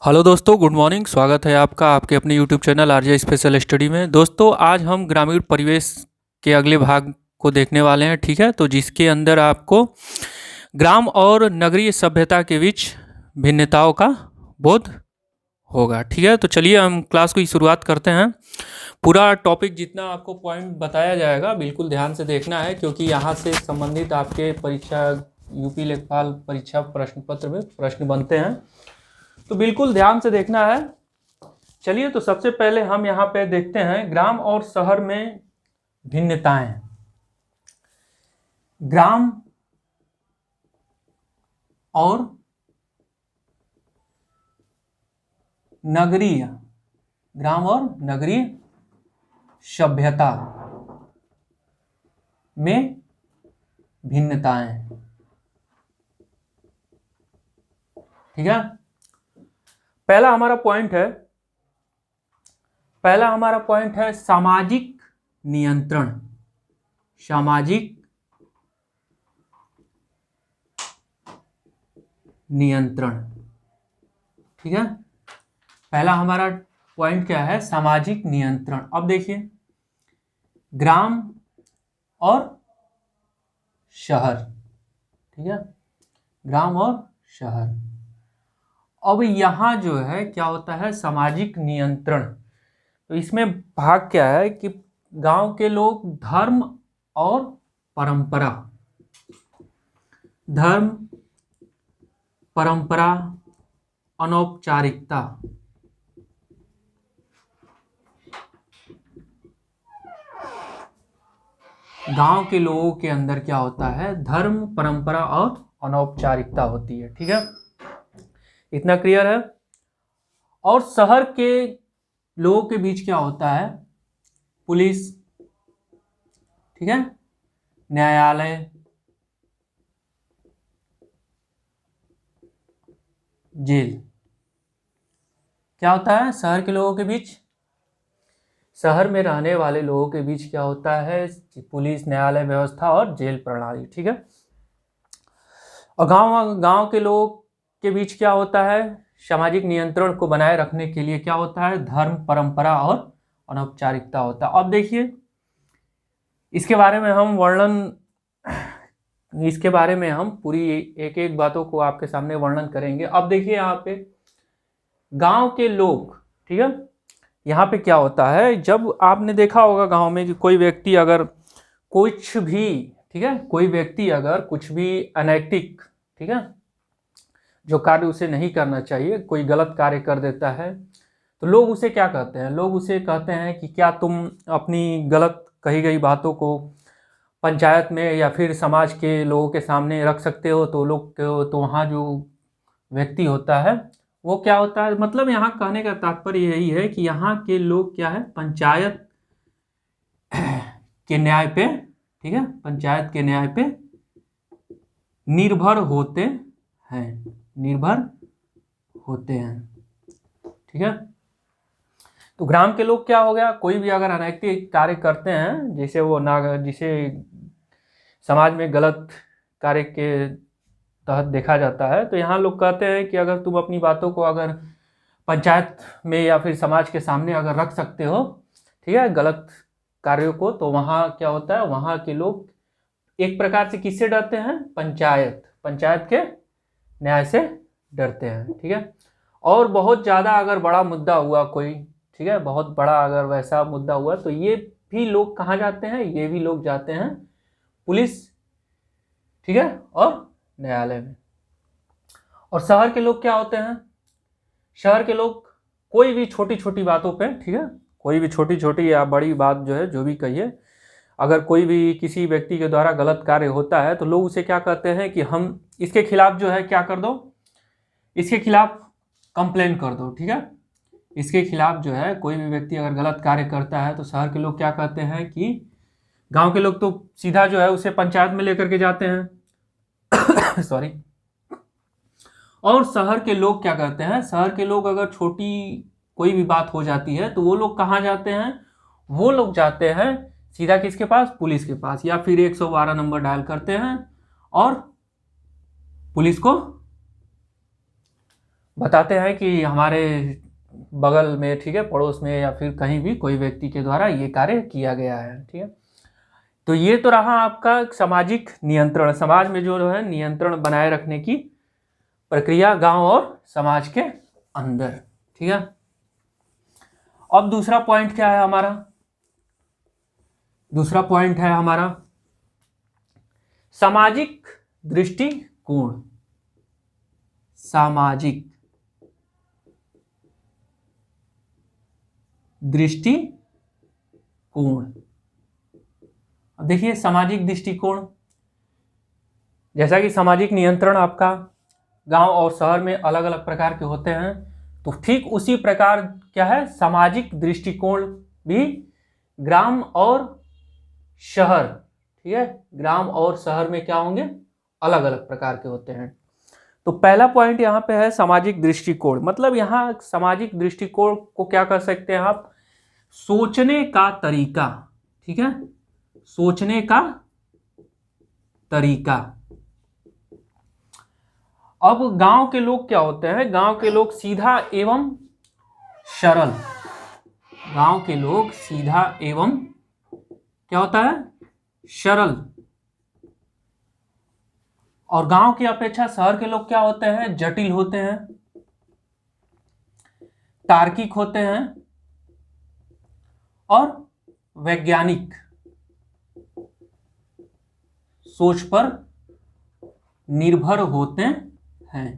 Hello दोस्तों, good morning. स्वागत है आपका आपके अपने YouTube channel RJ special study में। दोस्तों, आज हम ग्रामीण परिवेश के अगले भाग को देखने वाले हैं, ठीक है। तो जिसके अंदर आपको ग्राम और नगरीय सभ्यता के बीच भिन्नताओं का बोध होगा, ठीक है। तो चलिए हम क्लास की शुरुआत करते हैं। पूरा टॉपिक जितना आपको पॉइंट बताया जाएगा बिल्कुल ध्यान से देखना है, क्योंकि यहाँ से संबंधित आपके परीक्षा यूपी लेखपाल परीक्षा प्रश्न पत्र में प्रश्न बनते हैं, तो बिल्कुल ध्यान से देखना है। चलिए, तो सबसे पहले हम यहाँ पे देखते हैं ग्राम और शहर में भिन्नताएं। ग्राम और नगरीय, ग्राम और नगरीय सभ्यता में भिन्नताएं, ठीक है। पहला हमारा पॉइंट है सामाजिक नियंत्रण। सामाजिक नियंत्रण, ठीक है। पहला हमारा पॉइंट क्या है? सामाजिक नियंत्रण। अब देखिए, ग्राम और शहर, ठीक है, ग्राम और शहर। अब यहाँ जो है क्या होता है? सामाजिक नियंत्रण। तो इसमें भाग क्या है कि गांव के लोग धर्म और परंपरा, धर्म, परंपरा, अनौपचारिकता, गांव के लोगों के अंदर क्या होता है? धर्म, परंपरा और अनौपचारिकता होती है, ठीक है। इतना क्लियर है। और शहर के लोगों के बीच क्या होता है? पुलिस, ठीक है, न्यायालय, जेल। क्या होता है शहर के लोगों के बीच? शहर में रहने वाले लोगों के बीच क्या होता है? पुलिस, न्यायालय व्यवस्था और जेल प्रणाली, ठीक है। और गांव के लोगों के बीच क्या होता है? सामाजिक नियंत्रण को बनाए रखने के लिए क्या होता है? धर्म, परंपरा और अनौपचारिकता होता है। अब देखिए, इसके बारे में हम पूरी एक एक बातों को आपके सामने वर्णन करेंगे। अब देखिए यहाँ पे गांव के लोग, ठीक है, यहाँ पे क्या होता है? जब आपने देखा होगा गांव में कि कोई व्यक्ति अगर कुछ भी, ठीक है, कोई व्यक्ति अगर कुछ भी अनैतिक, ठीक है, जो कार्य उसे नहीं करना चाहिए, कोई गलत कार्य कर देता है, तो लोग उसे क्या कहते हैं? लोग उसे कहते हैं कि क्या तुम अपनी गलत कही गई बातों को पंचायत में या फिर समाज के लोगों के सामने रख सकते हो? तो लोग तो वहाँ जो व्यक्ति होता है वो क्या होता है? मतलब यहाँ कहने का तात्पर्य यही है कि यहाँ के लोग क्या है? पंचायत के न्याय पे, ठीक है, पंचायत के न्याय पे निर्भर होते हैं, निर्भर होते हैं, ठीक है। तो ग्राम के लोग क्या हो गया? कोई भी अगर अनैतिक कार्य करते हैं, जिसे समाज में गलत कार्य के तहत देखा जाता है, तो यहाँ लोग कहते हैं कि अगर तुम अपनी बातों को अगर पंचायत में या फिर समाज के सामने अगर रख सकते हो, ठीक है, गलत कार्यों को, तो वहाँ क्या होता है? वहाँ के लोग एक प्रकार से किससे डरते हैं? पंचायत के न्याय से डरते हैं, ठीक है। और बहुत ज़्यादा अगर बड़ा मुद्दा हुआ कोई, ठीक है, बहुत बड़ा अगर वैसा मुद्दा हुआ, तो ये भी लोग कहाँ जाते हैं? ये भी लोग जाते हैं पुलिस, ठीक है, और न्यायालय में। और शहर के लोग क्या होते हैं? शहर के लोग कोई भी छोटी छोटी बातों पे, ठीक है, कोई भी छोटी छोटी या बड़ी बात जो है, जो भी कहिए, अगर कोई भी किसी व्यक्ति के द्वारा गलत कार्य होता है, तो लोग उसे क्या कहते हैं कि हम इसके खिलाफ जो है क्या कर दो? इसके खिलाफ कंप्लेन कर दो, ठीक है। इसके खिलाफ जो है कोई भी व्यक्ति अगर गलत कार्य करता है, तो शहर के लोग क्या कहते हैं कि गांव के लोग तो सीधा जो है उसे पंचायत में लेकर के जाते हैं सॉरी। और शहर के लोग क्या करते हैं? शहर के लोग अगर छोटी कोई भी बात हो जाती है, तो वो लोग कहाँ जाते हैं? वो लोग जाते हैं सीधा किसके पास? पुलिस के पास, या फिर 112 नंबर डायल करते हैं और पुलिस को बताते हैं कि हमारे बगल में, ठीक है, पड़ोस में या फिर कहीं भी कोई व्यक्ति के द्वारा ये कार्य किया गया है। ठीक है, तो ये तो रहा आपका सामाजिक नियंत्रण, समाज में जो है नियंत्रण बनाए रखने की प्रक्रिया गांव और समाज के अंदर। ठीक है, अब दूसरा पॉइंट क्या है हमारा? दूसरा पॉइंट है हमारा सामाजिक दृष्टिकोण। सामाजिक दृष्टिकोण। अब देखिए सामाजिक दृष्टिकोण, जैसा कि सामाजिक नियंत्रण आपका गांव और शहर में अलग अलग प्रकार के होते हैं, तो ठीक उसी प्रकार क्या है सामाजिक दृष्टिकोण भी ग्राम और शहर, ठीक है, ग्राम और शहर में क्या होंगे, अलग अलग प्रकार के होते हैं। तो पहला पॉइंट यहाँ पे है सामाजिक दृष्टिकोण, मतलब यहाँ सामाजिक दृष्टिकोण को क्या कर सकते हैं आप, सोचने का तरीका। ठीक है, सोचने का तरीका। अब गांव के लोग क्या होते हैं, गांव के लोग सीधा एवं सरल। गांव के लोग सीधा एवं क्या होता है, सरल। और गांव की अपेक्षा शहर के लोग क्या होते हैं, जटिल होते हैं, तार्किक होते हैं और वैज्ञानिक सोच पर निर्भर होते हैं।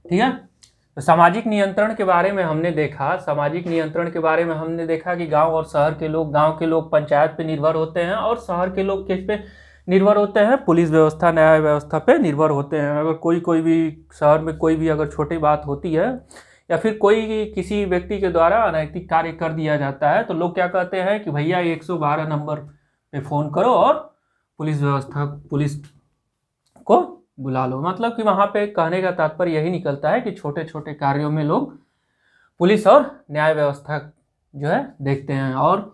ठीक है, तो सामाजिक नियंत्रण के बारे में हमने देखा, सामाजिक नियंत्रण के बारे में हमने देखा कि गांव और शहर के लोग, गांव के लोग पंचायत पे निर्भर होते हैं और शहर के लोग किस पे निर्भर होते हैं, पुलिस व्यवस्था, न्याय व्यवस्था पे निर्भर होते हैं। अगर कोई भी शहर में कोई भी अगर छोटी बात होती है या फिर कोई किसी व्यक्ति के द्वारा अनैतिक कार्य कर दिया जाता है, तो लोग क्या कहते हैं कि भैया 112 नंबर पे फ़ोन करो और पुलिस को बुला लो। मतलब कि वहाँ पे कहने का तात्पर्य यही निकलता है कि छोटे छोटे कार्यों में लोग पुलिस और न्याय व्यवस्था जो है देखते हैं। और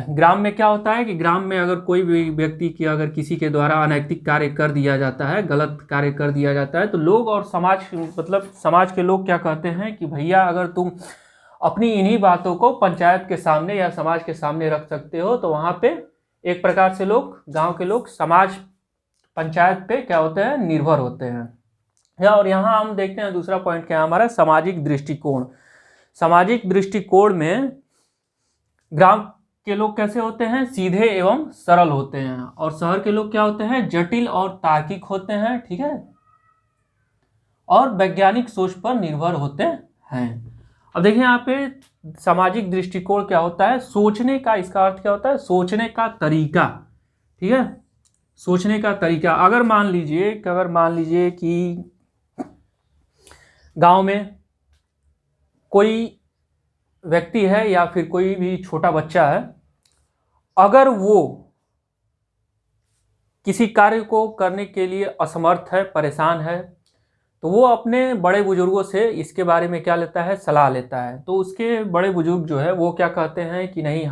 ग्राम में क्या होता है कि ग्राम में अगर कोई भी व्यक्ति की अगर किसी के द्वारा अनैतिक कार्य कर दिया जाता है, गलत कार्य कर दिया जाता है, तो लोग और समाज, मतलब समाज के लोग क्या कहते हैं कि भैया अगर तुम अपनी इन्हीं बातों को पंचायत के सामने या समाज के सामने रख सकते हो, तो वहाँ पे एक प्रकार से लोग, गांव के लोग समाज पंचायत पे क्या होते हैं, निर्भर होते हैं। और यहाँ हम देखते हैं दूसरा पॉइंट क्या है हमारा, सामाजिक दृष्टिकोण। सामाजिक दृष्टिकोण में ग्राम के लोग कैसे होते हैं, सीधे एवं सरल होते हैं, और शहर के लोग क्या होते हैं, जटिल और तार्किक होते हैं। ठीक है, और वैज्ञानिक सोच पर निर्भर होते हैं। अब देखिए यहाँ पे सामाजिक दृष्टिकोण क्या होता है, सोचने का, इसका अर्थ क्या होता है, सोचने का तरीका। ठीक है, सोचने का तरीका। अगर मान लीजिए कि गांव में कोई व्यक्ति है या फिर कोई भी छोटा बच्चा है, अगर वो किसी कार्य को करने के लिए असमर्थ है, परेशान है, तो वो अपने बड़े बुजुर्गों से इसके बारे में क्या लेता है, सलाह लेता है। तो उसके बड़े बुजुर्ग जो है वो क्या कहते हैं कि नहीं,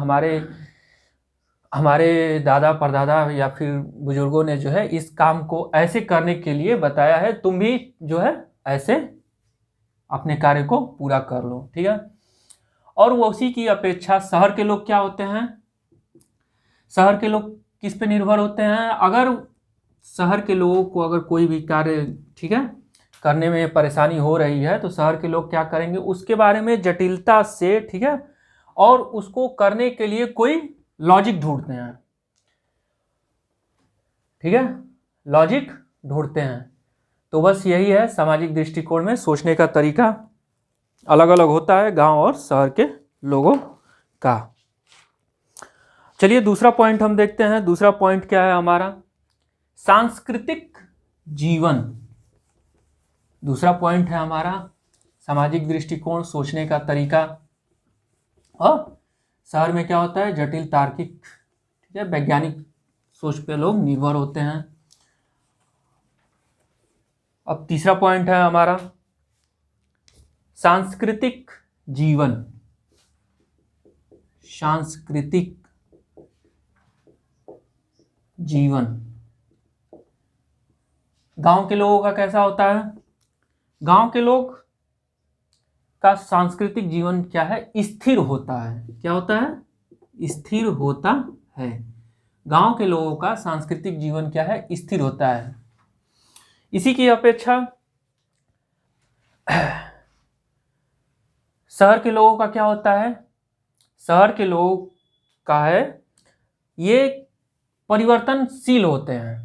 हमारे दादा परदादा या फिर बुजुर्गों ने जो है इस काम को ऐसे करने के लिए बताया है, तुम भी जो है ऐसे अपने कार्य को पूरा कर लो। ठीक है, और वो उसी की अपेक्षा शहर के लोग क्या होते हैं, शहर के लोग किस पे निर्भर होते हैं, अगर शहर के लोगों को अगर कोई भी कार्य, ठीक है, करने में परेशानी हो रही है, तो शहर के लोग क्या करेंगे, उसके बारे में जटिलता से, ठीक है, और उसको करने के लिए कोई लॉजिक ढूंढते हैं। ठीक है, लॉजिक ढूंढते हैं। तो बस यही है, सामाजिक दृष्टिकोण में सोचने का तरीका अलग अलग होता है गांव और शहर के लोगों का। चलिए दूसरा पॉइंट हम देखते हैं। दूसरा पॉइंट क्या है हमारा, सांस्कृतिक जीवन। दूसरा पॉइंट है हमारा सामाजिक दृष्टिकोण, सोचने का तरीका, और शहर में क्या होता है, जटिल, तार्किक, ठीक है, वैज्ञानिक सोच पे लोग निर्भर होते हैं। अब तीसरा पॉइंट है हमारा सांस्कृतिक जीवन। सांस्कृतिक जीवन गांव के लोगों का कैसा होता है, गांव के लोग का सांस्कृतिक जीवन क्या है, स्थिर होता है। क्या होता है? स्थिर होता है। गांव के लोगों का सांस्कृतिक जीवन क्या है, स्थिर होता है। इसी की अपेक्षा शहर के लोगों का क्या होता है? शहर के लोगों का है ये परिवर्तनशील होते हैं।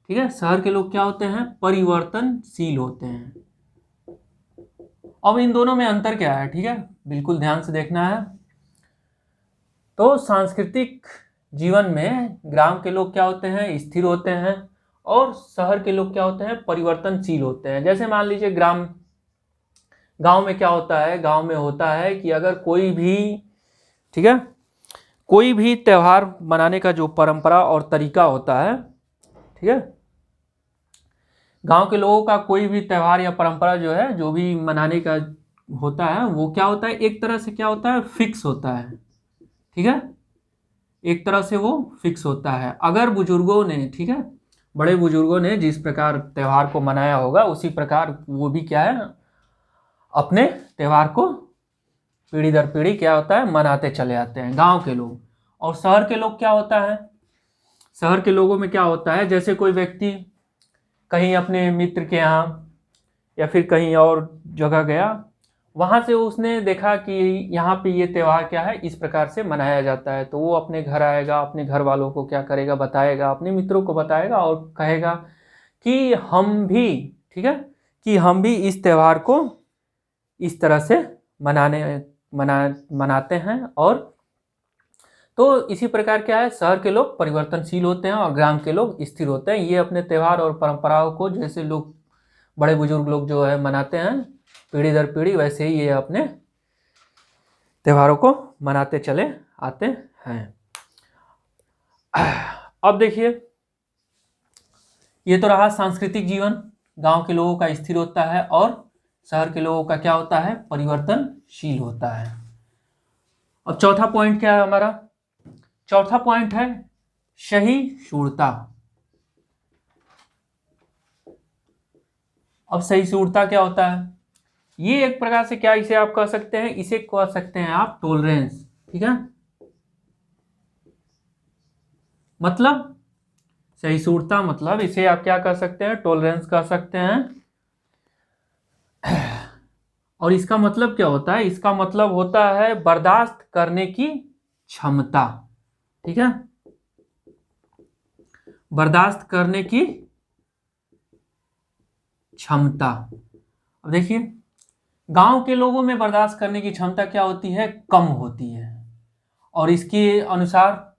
ठीक है, शहर के लोग क्या होते हैं? परिवर्तनशील होते हैं। अब इन दोनों में अंतर क्या है? ठीक है, बिल्कुल ध्यान से देखना है। तो सांस्कृतिक जीवन में ग्राम के लोग क्या होते हैं? स्थिर होते हैं। और शहर के लोग क्या होते हैं? परिवर्तनशील होते हैं। जैसे मान लीजिए गांव में क्या होता है? गांव में होता है कि अगर कोई भी, ठीक है, कोई भी त्यौहार मनाने का जो परंपरा और तरीका होता है, ठीक है, गांव के लोगों का कोई भी त्यौहार या परंपरा जो है, जो भी मनाने का होता है, वो क्या होता है? एक तरह से क्या होता है? फिक्स होता है। ठीक है, एक तरह से वो फिक्स होता है। अगर बुजुर्गों ने, ठीक है, बड़े बुजुर्गों ने जिस प्रकार त्यौहार को मनाया होगा, उसी प्रकार वो भी क्या है, अपने त्यौहार को पीढ़ी दर पीढ़ी क्या होता है? मनाते चले आते हैं गांव के लोग। और शहर के लोग क्या होता है? शहर के लोगों में क्या होता है? जैसे कोई व्यक्ति कहीं अपने मित्र के यहाँ या फिर कहीं और जगह गया, वहाँ से उसने देखा कि यहाँ पे ये त्यौहार क्या है, इस प्रकार से मनाया जाता है, तो वो अपने घर आएगा, अपने घर वालों को क्या करेगा? बताएगा, अपने मित्रों को बताएगा और कहेगा कि हम भी, ठीक है, कि हम भी इस त्यौहार को इस तरह से मनाते हैं। और तो इसी प्रकार क्या है, शहर के लोग परिवर्तनशील होते हैं और ग्राम के लोग स्थिर होते हैं। ये अपने त्यौहार और परंपराओं को, जैसे लोग बड़े बुजुर्ग लोग जो है मनाते हैं पीढ़ी दर पीढ़ी, वैसे ही ये अपने त्योहारों को मनाते चले आते हैं। अब देखिए, ये तो रहा सांस्कृतिक जीवन, गांव के लोगों का स्थिर होता है और शहर के लोगों का क्या होता है? परिवर्तनशील होता है। अब चौथा पॉइंट क्या है हमारा? चौथा पॉइंट है सहिष्णुता। अब सहिष्णुता क्या होता है? ये एक प्रकार से क्या इसे आप कह सकते हैं? इसे कह सकते हैं आप टॉलरेंस। ठीक है, मतलब सहिष्णुता मतलब इसे आप क्या कह सकते हैं? टॉलरेंस कह सकते हैं। और इसका मतलब क्या होता है? इसका मतलब होता है बर्दाश्त करने की क्षमता। ठीक है, बर्दाश्त करने की क्षमता। अब देखिए, गांव के लोगों में बर्दाश्त करने की क्षमता क्या होती है? कम होती है। और इसके अनुसार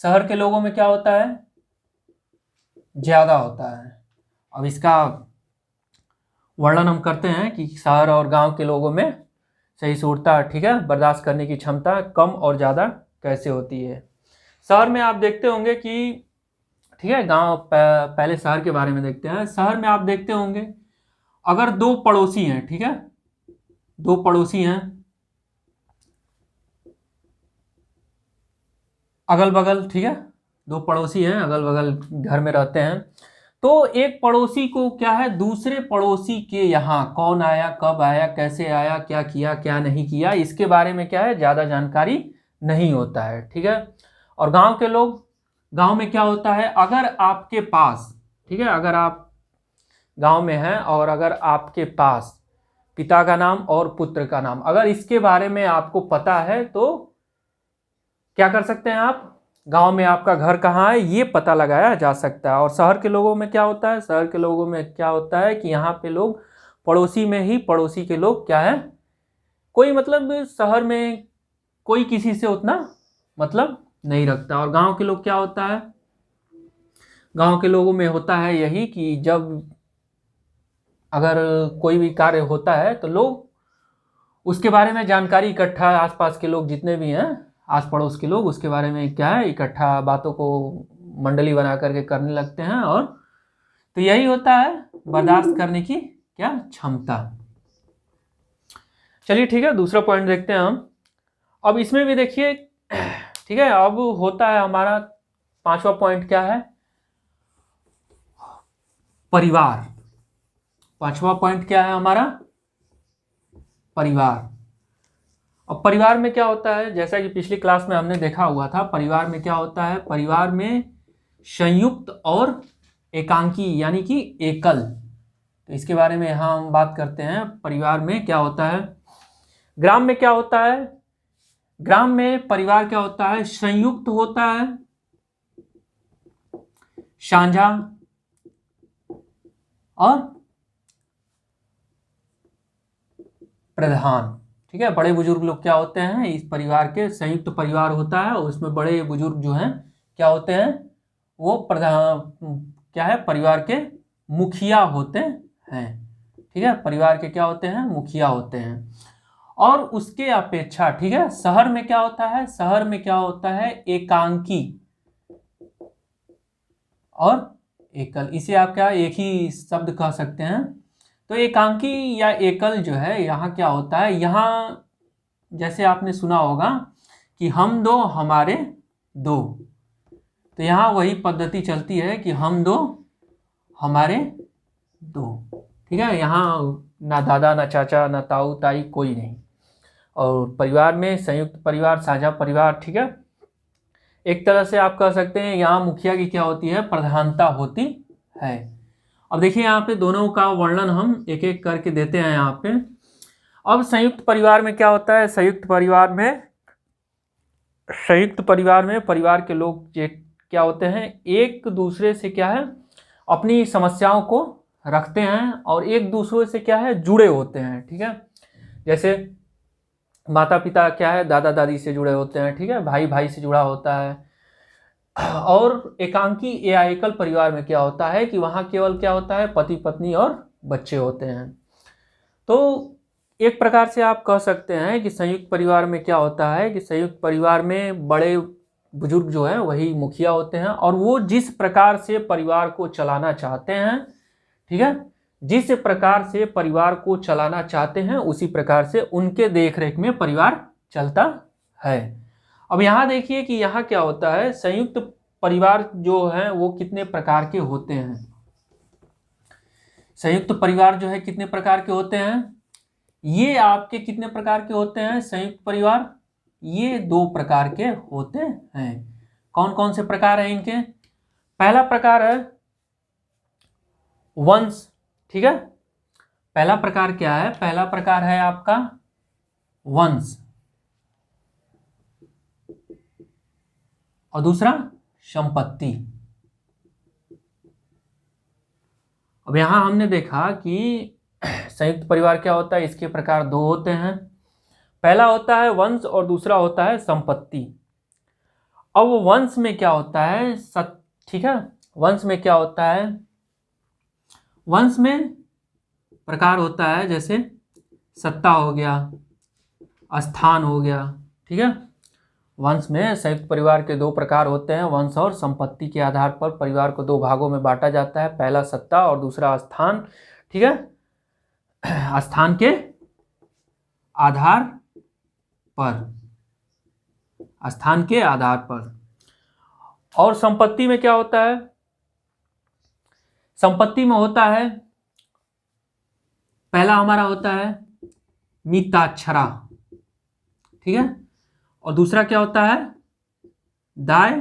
शहर के लोगों में क्या होता है? ज्यादा होता है। अब इसका वर्णन हम करते हैं कि शहर और गांव के लोगों में सहिष्णुता, ठीक है, बर्दाश्त करने की क्षमता कम और ज़्यादा कैसे होती है। शहर में आप देखते होंगे कि, ठीक है, पहले शहर के बारे में देखते हैं। शहर में आप देखते होंगे अगर दो पड़ोसी हैं, ठीक है, दो पड़ोसी हैं अगल बगल, ठीक है, दो पड़ोसी हैं अगल बगल घर में रहते हैं, तो एक पड़ोसी को क्या है, दूसरे पड़ोसी के यहाँ कौन आया, कब आया, कैसे आया, क्या किया, क्या नहीं किया, इसके बारे में क्या है, ज़्यादा जानकारी नहीं होता है। ठीक है, और गांव के लोग, गांव में क्या होता है, अगर आपके पास, ठीक है, अगर आप गांव में हैं और अगर आपके पास पिता का नाम और पुत्र का नाम, अगर इसके बारे में आपको पता है, तो क्या कर सकते हैं आप, गांव में आपका घर कहाँ है ये पता लगाया जा सकता है। और शहर के लोगों में क्या होता है, शहर के लोगों में क्या होता है कि यहाँ पे लोग पड़ोसी में ही, पड़ोसी के लोग क्या है, कोई मतलब शहर में कोई किसी से उतना मतलब नहीं रखता। और गांव के लोग क्या होता है, गांव के लोगों में होता है यही कि जब अगर कोई भी कार्य होता है तो लोग उसके बारे में जानकारी इकट्ठा, आसपास के लोग जितने भी हैं, आस पड़ोस के लोग, उसके बारे में क्या है, इकट्ठा बातों को मंडली बना करके करने लगते हैं। और तो यही होता है बर्दाश्त करने की क्या क्षमता। चलिए ठीक है, दूसरा पॉइंट देखते हैं हम। अब इसमें भी देखिए, ठीक है, अब होता है हमारा पांचवा पॉइंट क्या है, परिवार। पांचवा पॉइंट क्या है हमारा? परिवार। अब परिवार में क्या होता है, जैसा कि पिछली क्लास में हमने देखा हुआ था, परिवार में क्या होता है, परिवार में संयुक्त और एकांकी यानी कि एकल। तो इसके बारे में यहाँ हम बात करते हैं, परिवार में क्या होता है। ग्राम में क्या होता है, ग्राम में परिवार क्या होता है, संयुक्त होता है, साझा और प्रधान। ठीक है, बड़े बुजुर्ग लोग क्या होते हैं, इस परिवार के संयुक्त परिवार होता है, और उसमें बड़े बुजुर्ग जो हैं क्या होते हैं, वो प्रधान क्या है, परिवार के मुखिया होते हैं। ठीक है, परिवार के क्या होते हैं, मुखिया होते हैं। और उसके अपेक्षा, ठीक है, शहर में क्या होता है, शहर में क्या होता है, एकांकी और एकल। इसे आप क्या एक ही शब्द कह सकते हैं। तो एकांकी या एकल जो है, यहाँ क्या होता है, यहाँ जैसे आपने सुना होगा कि हम दो हमारे दो, तो यहाँ वही पद्धति चलती है कि हम दो हमारे दो। ठीक है, यहाँ ना दादा ना चाचा ना ताऊ ताई कोई नहीं। और परिवार में संयुक्त परिवार, साझा परिवार। ठीक है, एक तरह से आप कह सकते हैं यहाँ मुखिया की क्या होती है, प्रधानता होती है। अब देखिए यहाँ पे दोनों का वर्णन हम एक एक करके देते हैं यहाँ पे। अब संयुक्त परिवार में क्या होता है, संयुक्त परिवार में परिवार के लोग क्या होते हैं, एक दूसरे से क्या है, अपनी समस्याओं को रखते हैं और एक दूसरे से क्या है, जुड़े होते हैं। ठीक है, जैसे माता पिता क्या है, दादा दादी से जुड़े होते हैं। ठीक है, भाई भाई से जुड़ा होता है। और एकांकी या एकल परिवार में क्या होता है कि वहाँ केवल क्या होता है, पति पत्नी और बच्चे होते हैं। तो एक प्रकार से आप कह सकते हैं कि संयुक्त परिवार में क्या होता है कि संयुक्त परिवार में बड़े बुजुर्ग जो हैं वही मुखिया होते हैं, और वो जिस प्रकार से परिवार को चलाना चाहते हैं, ठीक है, जिस प्रकार से परिवार को चलाना चाहते हैं उसी प्रकार से उनके देखरेख में परिवार चलता है। अब यहाँ देखिए कि यहाँ क्या होता है, संयुक्त परिवार जो है वो कितने प्रकार के होते हैं। संयुक्त परिवार जो है कितने प्रकार के होते हैं, ये आपके कितने प्रकार के होते हैं संयुक्त परिवार, ये 2 प्रकार के होते हैं। कौन कौन से प्रकार हैं इनके? पहला प्रकार है वंश। ठीक है, पहला प्रकार क्या है, पहला प्रकार है आपका वंश, और दूसरा संपत्ति। अब यहां हमने देखा कि संयुक्त परिवार क्या होता है, इसके प्रकार 2 होते हैं। पहला होता है वंश और दूसरा होता है संपत्ति। अब वंश में क्या होता है, ठीक है, वंश में क्या होता है, वंश में प्रकार होता है जैसे सत्ता हो गया, स्थान हो गया। ठीक है, वंश में संयुक्त परिवार के 2 प्रकार होते हैं, वंश और संपत्ति के आधार पर परिवार को 2 भागों में बांटा जाता है, पहला सत्ता और दूसरा स्थान। ठीक है, स्थान के आधार पर, स्थान के आधार पर। और संपत्ति में क्या होता है, संपत्ति में होता है, पहला हमारा होता है मिताक्षरा। ठीक है, और दूसरा क्या होता है, दाय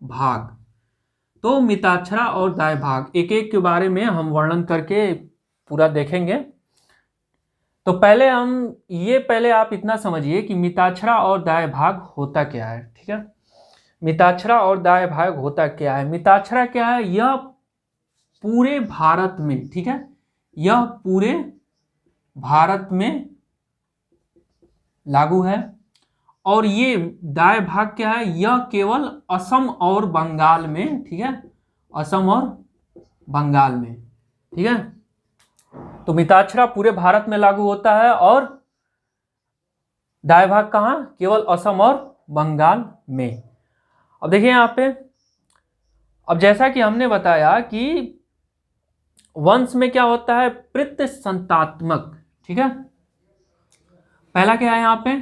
भाग। तो मिताक्षरा और दाय भाग एक एक के बारे में हम वर्णन करके पूरा देखेंगे। तो पहले आप इतना समझिए कि मिताक्षरा और दाय भाग होता क्या है। ठीक है, मिताक्षरा और दाय भाग होता क्या है। मिताक्षरा क्या है, यह पूरे भारत में, ठीक है, यह पूरे भारत में लागू है। और ये दाय भाग क्या है, यह केवल असम और बंगाल में, ठीक है, असम और बंगाल में। ठीक है, तो मिताक्षरा पूरे भारत में लागू होता है और दाय भाग कहाँ, केवल असम और बंगाल में। अब देखिए यहाँ पे, अब जैसा कि हमने बताया कि वंश में क्या होता है, पितृ संतात्मक। ठीक है, पहला क्या है यहाँ पे,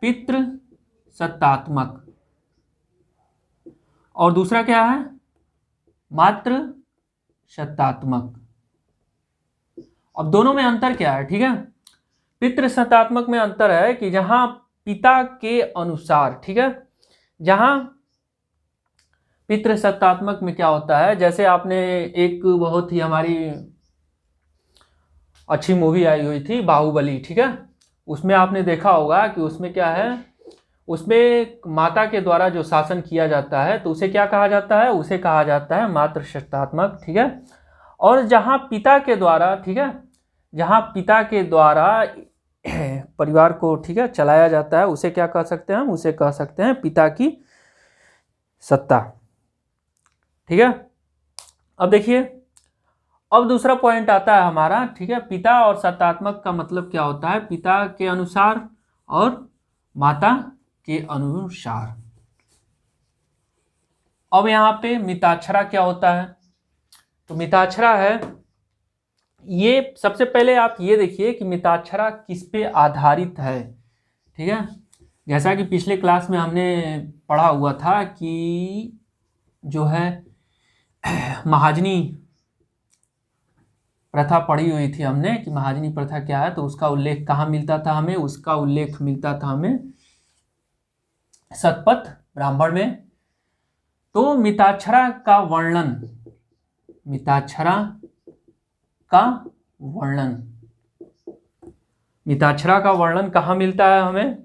पितृ सत्तात्मक, और दूसरा क्या है, मातृ सत्तात्मक। अब दोनों में अंतर क्या है, ठीक है। पितृसत्तात्मक में अंतर है कि जहां पिता के अनुसार, ठीक है, जहां पितृसत्तात्मक में क्या होता है, जैसे आपने एक बहुत ही हमारी अच्छी मूवी आई हुई थी बाहुबली, ठीक है, उसमें आपने देखा होगा कि उसमें क्या है, उसमें माता के द्वारा जो शासन किया जाता है तो उसे क्या कहा जाता है, उसे कहा जाता है मातृसत्तात्मक, ठीक है। और जहाँ पिता के द्वारा, ठीक है, जहाँ पिता के द्वारा परिवार को, ठीक है, चलाया जाता है, उसे क्या कह सकते हैं हम, उसे कह सकते हैं पिता की सत्ता, ठीक है। अब देखिए, अब दूसरा पॉइंट आता है हमारा, ठीक है, पिता और सत्तात्मक का मतलब क्या होता है, पिता के अनुसार और माता के अनुसार। अब यहाँ पे मिताक्षरा क्या होता है, तो मिताक्षरा है, ये सबसे पहले आप ये देखिए कि मिताक्षरा किस पे आधारित है, ठीक है। जैसा कि पिछले क्लास में हमने पढ़ा हुआ था कि जो है महाजनी प्रथा पढ़ी हुई थी हमने कि महाजनी प्रथा क्या है, तो उसका उल्लेख कहाँ मिलता था हमें, उसका उल्लेख मिलता था हमें शतपथ ब्राह्मण में। तो मिताक्षरा का वर्णन, मिताक्षरा का वर्णन, मिताक्षरा का वर्णन कहाँ मिलता है हमें,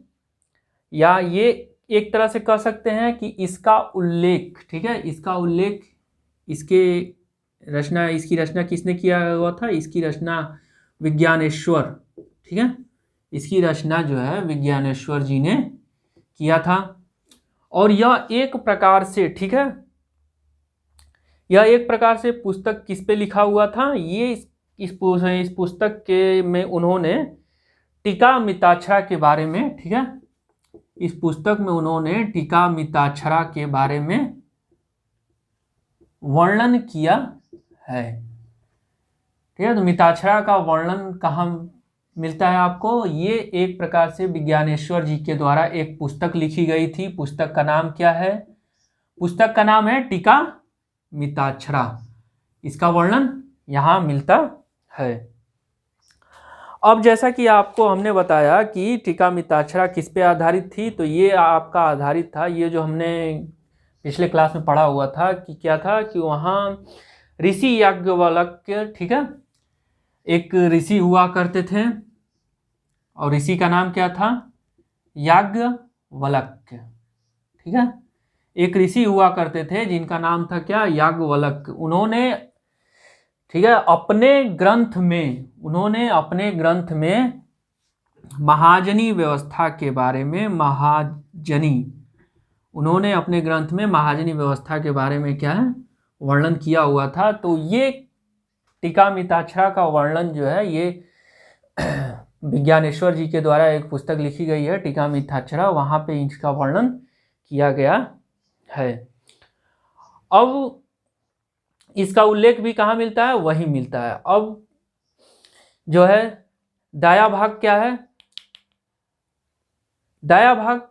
या ये एक तरह से कह सकते हैं कि इसका उल्लेख, ठीक है, इसका उल्लेख, इसके रचना, इसकी रचना किसने किया हुआ था, इसकी रचना विज्ञानेश्वर, ठीक है, इसकी रचना जो है विज्ञानेश्वर जी ने किया था। और यह एक प्रकार से, ठीक है, यह एक प्रकार से पुस्तक किस पे लिखा हुआ था, ये इस पुस्तक के में उन्होंने टीका मिताक्षरा के बारे में, ठीक है, इस पुस्तक में उन्होंने टीका मिताक्षरा के बारे में वर्णन किया है, ठीक है। तो मिताक्षरा का वर्णन कहाँ मिलता है आपको, ये एक प्रकार से विज्ञानेश्वर जी के द्वारा एक पुस्तक लिखी गई थी। पुस्तक का नाम क्या है, पुस्तक का नाम है टीका मिताक्षरा, इसका वर्णन यहाँ मिलता है। अब जैसा कि आपको हमने बताया कि टीका मिताक्षरा किस पे आधारित थी, तो ये आपका आधारित था, ये जो हमने पिछले क्लास में पढ़ा हुआ था कि क्या था कि वहाँ ऋषि याज्ञवल्क्य, ठीक है, एक ऋषि हुआ करते थे और ऋषि का नाम क्या था, याज्ञवल्क्य, ठीक है, एक ऋषि हुआ करते थे जिनका नाम था क्या, याज्ञवल्क्य। उन्होंने, ठीक है, अपने ग्रंथ में, उन्होंने अपने ग्रंथ में महाजनी व्यवस्था के बारे में, उन्होंने अपने ग्रंथ में महाजनी व्यवस्था के बारे में क्या है, वर्णन किया हुआ था। तो ये टीका मिताक्षरा का वर्णन जो है, ये विज्ञानेश्वर जी के द्वारा एक पुस्तक लिखी गई है टीका मिताक्षरा, वहाँ पे इसका वर्णन किया गया है। अब इसका उल्लेख भी कहाँ मिलता है, वही मिलता है। अब जो है दाया भाग क्या है, दाया भाग,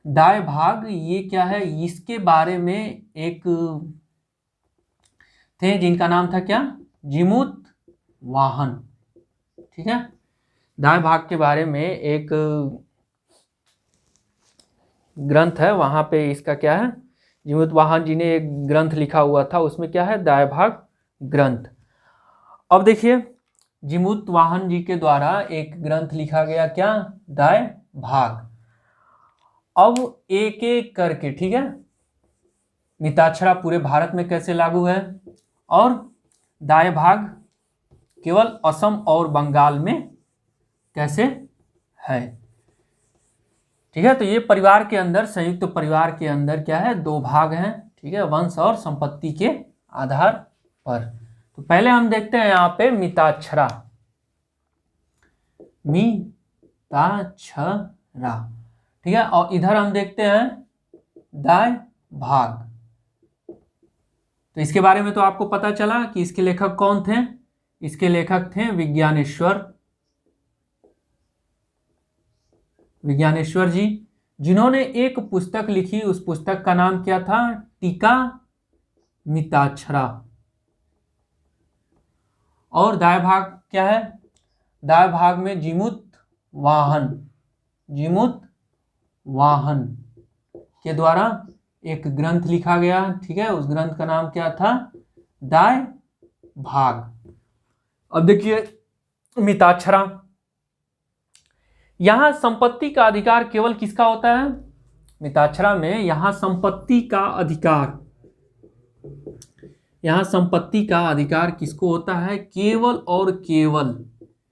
दाय भाग ये क्या है, इसके बारे में एक थे जिनका नाम था क्या, जीमूत वाहन, ठीक है। दाय भाग के बारे में एक ग्रंथ है, वहाँ पे इसका क्या है, जीमूत वाहन जी ने एक ग्रंथ लिखा हुआ था, उसमें क्या है, दाय भाग ग्रंथ। अब देखिए, जीमूत वाहन जी के द्वारा एक ग्रंथ लिखा गया क्या, दाय भाग। अब एक एक करके, ठीक है, मिताक्षरा पूरे भारत में कैसे लागू है और दाय भाग केवल असम और बंगाल में कैसे है, ठीक है। तो ये परिवार के अंदर, संयुक्त परिवार के अंदर क्या है, दो भाग हैं, ठीक है, वंश और संपत्ति के आधार पर। तो पहले हम देखते हैं यहाँ पे मिताक्षरा, मिताक्षरा, ठीक है, और इधर हम देखते हैं दाय भाग। तो इसके बारे में तो आपको पता चला कि इसके लेखक कौन थे, इसके लेखक थे विज्ञानेश्वर जी, जिन्होंने एक पुस्तक लिखी, उस पुस्तक का नाम क्या था, टीका मिताक्षरा, और दाएं भाग क्या है, दाएं भाग में जीमूत वाहन, जीमूत वाहन के द्वारा एक ग्रंथ लिखा गया, ठीक है, उस ग्रंथ का नाम क्या था, दाएं भाग। अब देखिए मिताक्षरा, यहां संपत्ति का अधिकार केवल किसका होता है, मिताक्षरा में यहां संपत्ति का अधिकार, यहां संपत्ति का अधिकार किसको होता है, केवल और केवल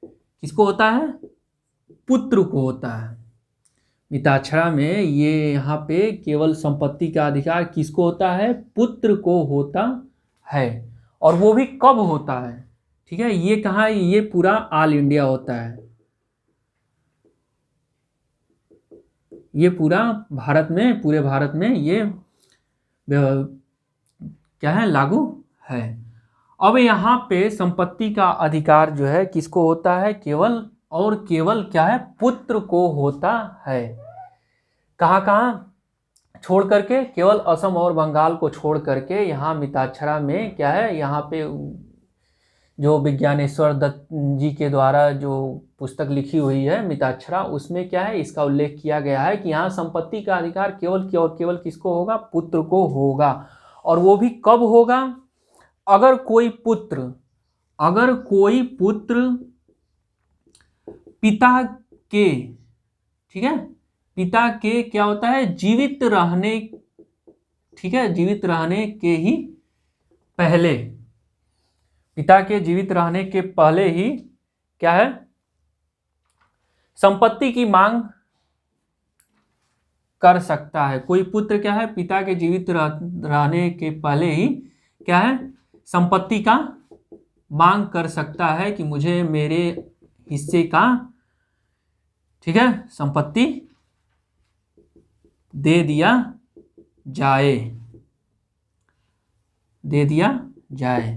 किसको होता है, पुत्र को होता है। मिताक्षरा में ये यहाँ पे केवल संपत्ति का अधिकार किसको होता है, पुत्र को होता है। और वो भी कब होता है, ठीक है, ये कहाँ, ये पूरा ऑल इंडिया होता है, ये पूरा भारत में, पूरे भारत में ये क्या है, लागू है। अब यहाँ पे संपत्ति का अधिकार जो है किसको होता है, केवल और केवल क्या है, पुत्र को होता है। कहाँ कहाँ छोड़ करके, केवल असम और बंगाल को छोड़ करके यहाँ मिताक्षरा में क्या है, यहाँ पे जो विज्ञानेश्वर दत्त जी के द्वारा जो पुस्तक लिखी हुई है मिताक्षरा, उसमें क्या है, इसका उल्लेख किया गया है कि यहाँ संपत्ति का अधिकार केवल और केवल किसको होगा, पुत्र को होगा। और वो भी कब होगा, अगर कोई पुत्र, अगर कोई पुत्र पिता के, ठीक है, पिता के क्या होता है, जीवित रहने, ठीक है, जीवित रहने के ही पहले, पिता के जीवित रहने के पहले ही क्या है, संपत्ति की मांग कर सकता है। कोई पुत्र क्या है, पिता के जीवित रहने के पहले ही क्या है, संपत्ति का मांग कर सकता है कि मुझे मेरे हिस्से का, ठीक है, संपत्ति दे दिया जाए, दे दिया जाए।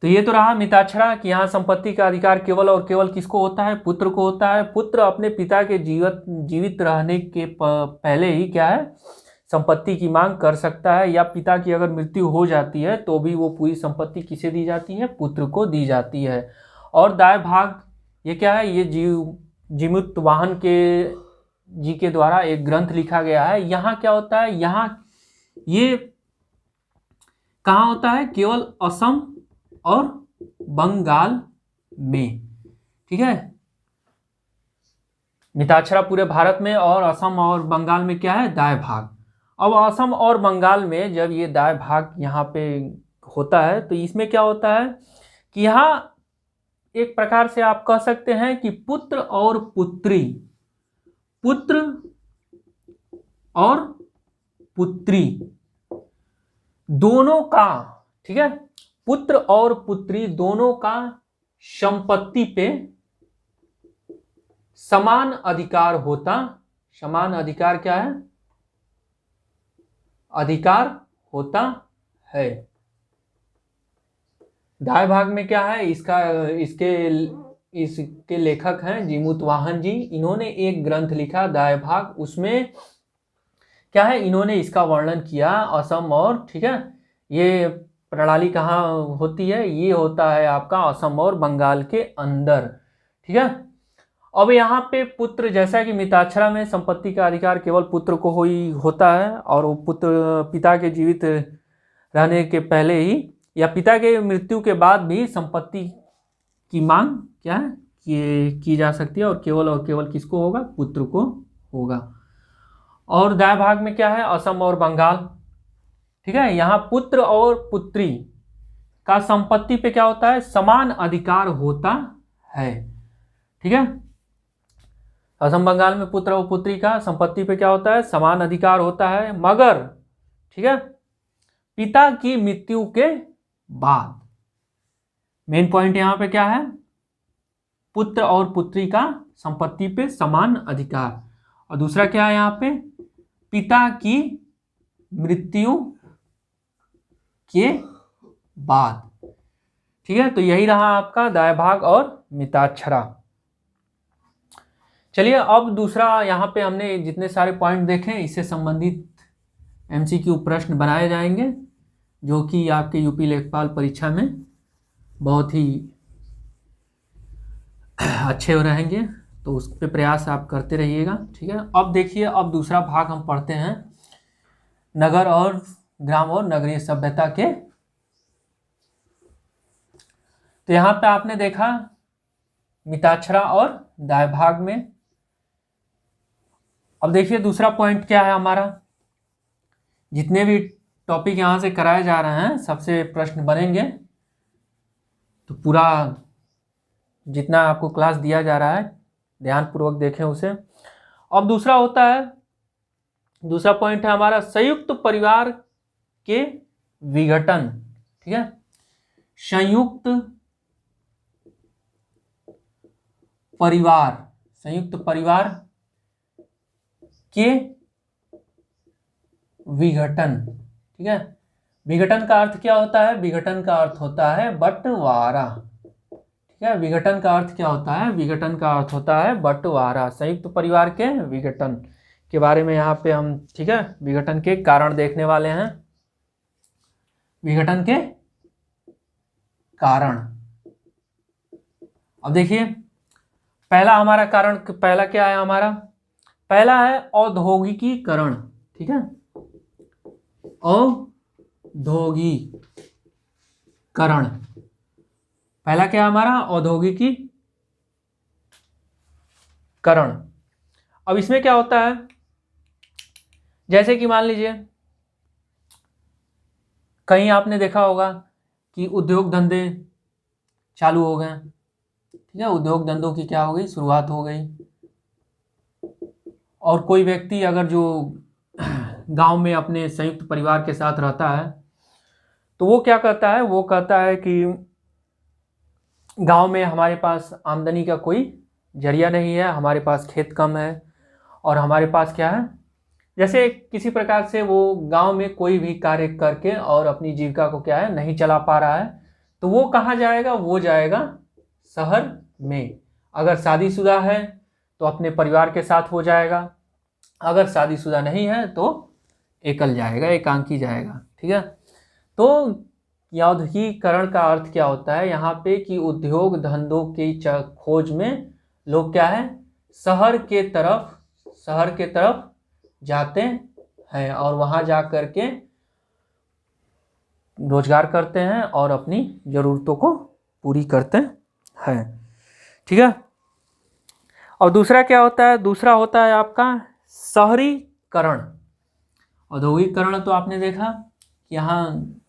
तो ये तो रहा मिताक्षरा कि यहाँ संपत्ति का अधिकार केवल और केवल किसको होता है, पुत्र को होता है। पुत्र अपने पिता के जीवित रहने के पहले ही क्या है, संपत्ति की मांग कर सकता है, या पिता की अगर मृत्यु हो जाती है तो भी वो पूरी संपत्ति किसे दी जाती है, पुत्र को दी जाती है। और दाएं भाग ये क्या है, ये जीमूत वाहन के जी के द्वारा एक ग्रंथ लिखा गया है। यहाँ क्या होता है, यहाँ ये कहाँ होता है, केवल असम और बंगाल में, ठीक है, मिताक्षरा पूरे भारत में, और असम और बंगाल में क्या है, दाएं भाग। अब असम और बंगाल में जब ये दाएं भाग यहाँ पे होता है तो इसमें क्या होता है कि यहाँ एक प्रकार से आप कह सकते हैं कि पुत्र और पुत्री, पुत्र और पुत्री दोनों का, ठीक है, पुत्र और पुत्री दोनों का संपत्ति पे समान अधिकार होता, समान अधिकार क्या है, अधिकार होता है। दाएं भाग में क्या है, इसके लेखक हैं जीमूत वाहन जी, इन्होंने एक ग्रंथ लिखा दाएं भाग, उसमें क्या है, इन्होंने इसका वर्णन किया असम और, ठीक है, ये प्रणाली कहाँ होती है, ये होता है आपका असम और बंगाल के अंदर, ठीक है। अब यहाँ पे पुत्र, जैसा कि मिताक्षरा में संपत्ति का अधिकार केवल पुत्र को होता है, और वो पुत्र पिता के जीवित रहने के पहले ही या पिता के मृत्यु के बाद भी संपत्ति की मांग क्या है, की जा सकती है, और केवल किसको होगा, पुत्र को होगा। और दाएं भाग में क्या है, असम और बंगाल, ठीक है, यहाँ पुत्र और पुत्री का संपत्ति पे क्या होता है, समान अधिकार होता है, ठीक है। असम बंगाल में पुत्र और पुत्री का संपत्ति पे क्या होता है, समान अधिकार होता है, मगर, ठीक है, पिता की मृत्यु के बाद। मेन पॉइंट यहां पे क्या है, पुत्र और पुत्री का संपत्ति पे समान अधिकार। और दूसरा क्या है, यहाँ पे पिता की मृत्यु के बाद, ठीक है। तो यही रहा आपका दाएं भाग और मिताक्षरा। चलिए अब दूसरा, यहाँ पे हमने जितने सारे पॉइंट देखे इससे संबंधित एमसीक्यू प्रश्न बनाए जाएंगे, जो कि आपके यूपी लेखपाल परीक्षा में बहुत ही अच्छे रहेंगे। तो उस पे प्रयास आप करते रहिएगा, ठीक है। अब देखिए, अब दूसरा भाग हम पढ़ते हैं, नगर और ग्राम और नगरीय सभ्यता के। तो यहाँ पे आपने देखा मिताक्षरा और दायभाग में। अब देखिए दूसरा पॉइंट क्या है हमारा, जितने भी टॉपिक यहाँ से कराए जा रहे हैं सबसे प्रश्न बनेंगे, तो पूरा जितना आपको क्लास दिया जा रहा है ध्यानपूर्वक देखें उसे। अब दूसरा होता है, दूसरा पॉइंट है हमारा संयुक्त परिवार के विघटन, ठीक है। संयुक्त परिवार, संयुक्त परिवार के विघटन, ठीक है। विघटन का अर्थ क्या होता है, विघटन का अर्थ होता है बंटवारा, ठीक है। विघटन का अर्थ क्या होता है, विघटन का अर्थ होता है बंटवारा। संयुक्त परिवार के विघटन के बारे में यहाँ पे हम, ठीक है, विघटन के कारण देखने वाले हैं। विघटन के कारण, अब देखिए पहला हमारा कारण, पहला क्या है हमारा, पहला है औद्योगिकीकरण, ठीक है। औद्योगिकीकरण, पहला क्या है हमारा, औद्योगिकीकरण। अब इसमें क्या होता है, जैसे कि मान लीजिए कहीं आपने देखा होगा कि उद्योग धंधे चालू हो गए, ठीक है। उद्योग धंधों की क्या हो गई, शुरुआत हो गई। और कोई व्यक्ति अगर जो गांव में अपने संयुक्त परिवार के साथ रहता है, तो वो क्या करता है, वो कहता है कि गांव में हमारे पास आमदनी का कोई जरिया नहीं है, हमारे पास खेत कम है, और हमारे पास क्या है, जैसे किसी प्रकार से वो गांव में कोई भी कार्य करके और अपनी जीविका को क्या है, नहीं चला पा रहा है, तो वो कहाँ जाएगा, वो जाएगा शहर में। अगर शादीशुदा है तो अपने परिवार के साथ हो जाएगा, अगर शादीशुदा नहीं है तो एकल जाएगा, एकांकी जाएगा, ठीक है। तो औद्योगिकीकरण का अर्थ क्या होता है यहाँ पे, कि उद्योग धंधों की खोज में लोग क्या है, शहर के तरफ जाते हैं और वहाँ जा कर के रोजगार करते हैं और अपनी ज़रूरतों को पूरी करते हैं, ठीक है। और दूसरा क्या होता है, दूसरा होता है आपका शहरीकरण। औद्योगिकरण तो आपने देखा कि यहाँ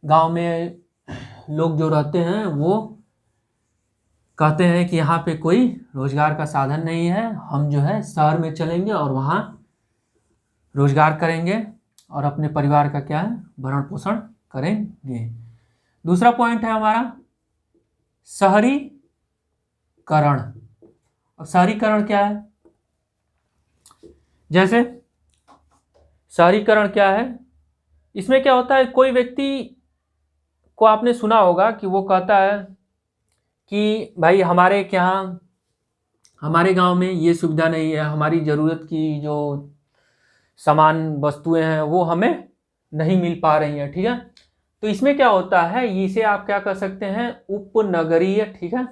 गांव में लोग जो रहते हैं वो कहते हैं कि यहाँ पे कोई रोजगार का साधन नहीं है, हम जो है शहर में चलेंगे और वहाँ रोजगार करेंगे और अपने परिवार का क्या है, भरण पोषण करेंगे। दूसरा पॉइंट है हमारा शहरीकरण। और शहरीकरण क्या है, जैसे शहरीकरण क्या है, इसमें क्या होता है, कोई व्यक्ति को आपने सुना होगा कि वो कहता है कि भाई हमारे यहाँ, हमारे गांव में ये सुविधा नहीं है, हमारी ज़रूरत की जो सामान वस्तुएं हैं वो हमें नहीं मिल पा रही हैं, ठीक है। तो इसमें क्या होता है, इसे आप क्या कर सकते हैं, उपनगरीय, ठीक है,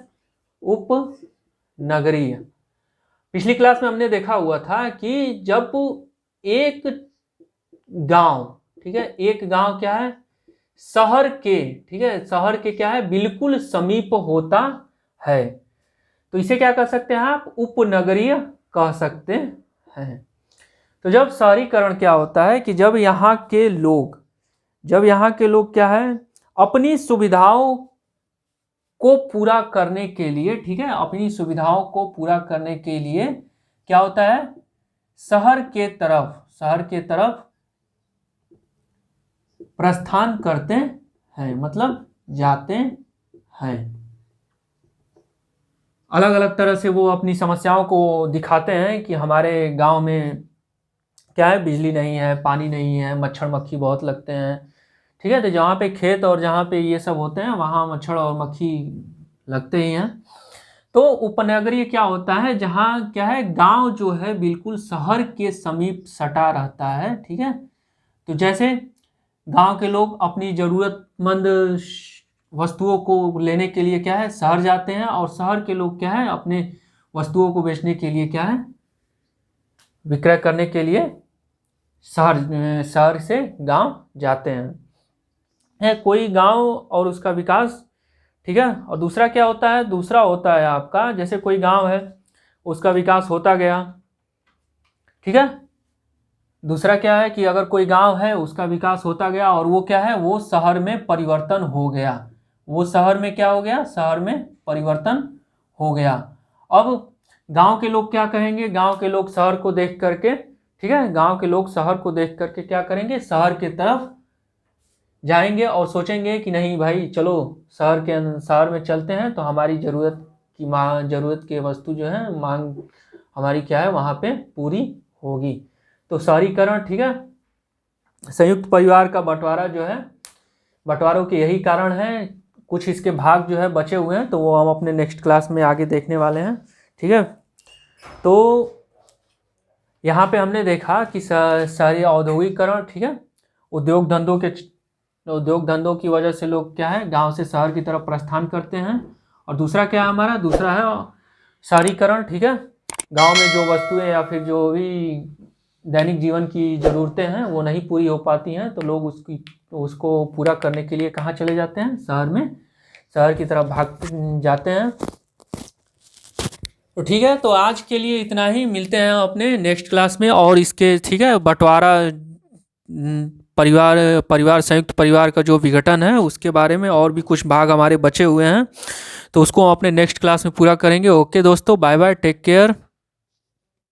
उपनगरीय। पिछली क्लास में हमने देखा हुआ था कि जब एक गांव, ठीक है, एक गांव क्या है, शहर के, ठीक है, शहर के क्या है, बिल्कुल समीप होता है, तो इसे क्या कर सकते हैं आप, उपनगरीय कह सकते हैं। तो जब शहरीकरण क्या होता है कि जब यहाँ के लोग क्या है, अपनी सुविधाओं को पूरा करने के लिए, ठीक है, अपनी सुविधाओं को पूरा करने के लिए क्या होता है, शहर के तरफ प्रस्थान करते हैं, मतलब जाते हैं। अलग अलग तरह से वो अपनी समस्याओं को दिखाते हैं कि हमारे गांव में क्या है, बिजली नहीं है, पानी नहीं है, मच्छर मक्खी बहुत लगते हैं, ठीक है। तो जहाँ पे खेत और जहाँ पे ये सब होते हैं वहाँ मच्छर और मक्खी लगते ही हैं। तो उपनगरीय क्या होता है, जहाँ क्या है, गांव जो है बिल्कुल शहर के समीप सटा रहता है, ठीक है। तो जैसे गांव के लोग अपनी ज़रूरतमंद वस्तुओं को लेने के लिए क्या है शहर जाते हैं, और शहर के लोग क्या है अपने वस्तुओं को बेचने के लिए क्या है विक्रय करने के लिए शहर से गांव जाते हैं। है कोई गांव और उसका विकास, ठीक है। और दूसरा क्या होता है, दूसरा होता है आपका जैसे कोई गांव है उसका विकास होता गया, ठीक है। दूसरा क्या है कि अगर कोई गांव है उसका विकास होता गया और वो क्या है वो शहर में परिवर्तन हो गया, वो शहर में क्या हो गया, शहर में परिवर्तन हो गया। अब गांव के लोग क्या कहेंगे, गांव के लोग शहर को देख करके, ठीक है, गांव के लोग शहर को देख करके क्या करेंगे, शहर की तरफ जाएंगे और सोचेंगे कि नहीं भाई चलो शहर में चलते हैं तो हमारी ज़रूरत की वस्तु जो है मांग हमारी क्या है वहाँ पे पूरी होगी। तो शहरीकरण, ठीक है, संयुक्त परिवार का बंटवारा जो है, बंटवारों के यही कारण है। कुछ इसके भाग जो है बचे हुए हैं तो वो हम अपने नेक्स्ट क्लास में आगे देखने वाले हैं, ठीक है। तो यहाँ पे हमने देखा कि शहरी औद्योगिकरण, ठीक है, उद्योग धंधों की वजह से लोग क्या है गांव से शहर की तरफ प्रस्थान करते हैं। और दूसरा क्या है हमारा, दूसरा है शहरीकरण, ठीक है, गांव में जो वस्तुएं या फिर जो भी दैनिक जीवन की ज़रूरतें हैं वो नहीं पूरी हो पाती हैं तो लोग उसको पूरा करने के लिए कहाँ चले जाते हैं, शहर की तरफ भाग जाते हैं। तो ठीक है, तो आज के लिए इतना ही, मिलते हैं अपने नेक्स्ट क्लास में। और इसके, ठीक है, बंटवारा परिवार संयुक्त परिवार का जो विघटन है उसके बारे में और भी कुछ भाग हमारे बचे हुए हैं तो उसको हम अपने नेक्स्ट क्लास में पूरा करेंगे। ओके दोस्तों, बाय बाय, टेक केयर।